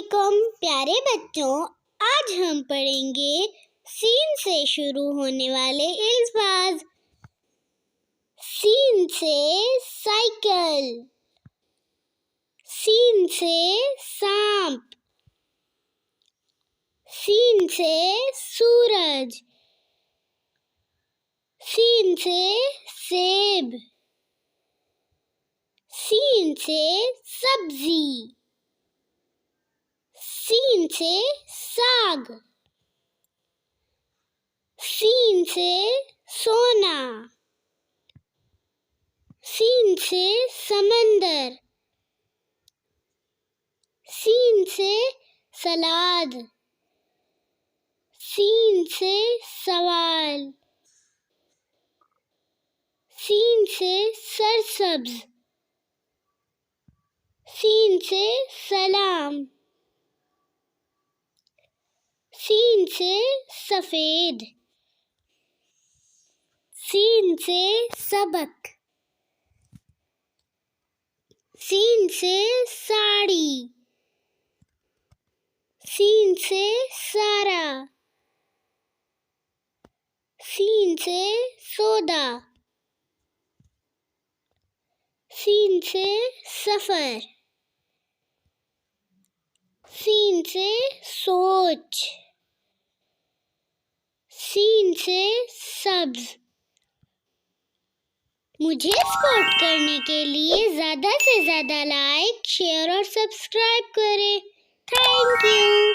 علیکم پیارے بچوں، آج ہم پڑھیں گے سین سے شروع ہونے والے الفاظ۔ سین سے سائیکل، سین سے سانپ، سین سے سورج، سین سے سیب، سین سے سبزی، سین سے ساگ، سین سے سونا، سین سے سمندر، سین سے سلاد، سین سے سوال، سین سے سرسبز، سین سے سلام، سین سے سفید، سین سے سبق، سین سے ساڑی، سین سے سارا، سین سے سودا، سین سے سفر، سین سے سوچ، سین سے سبز۔ مجھے سپورٹ کرنے کے لیے زیادہ سے زیادہ لائک، شیئر اور سبسکرائب کریں۔ Thank you.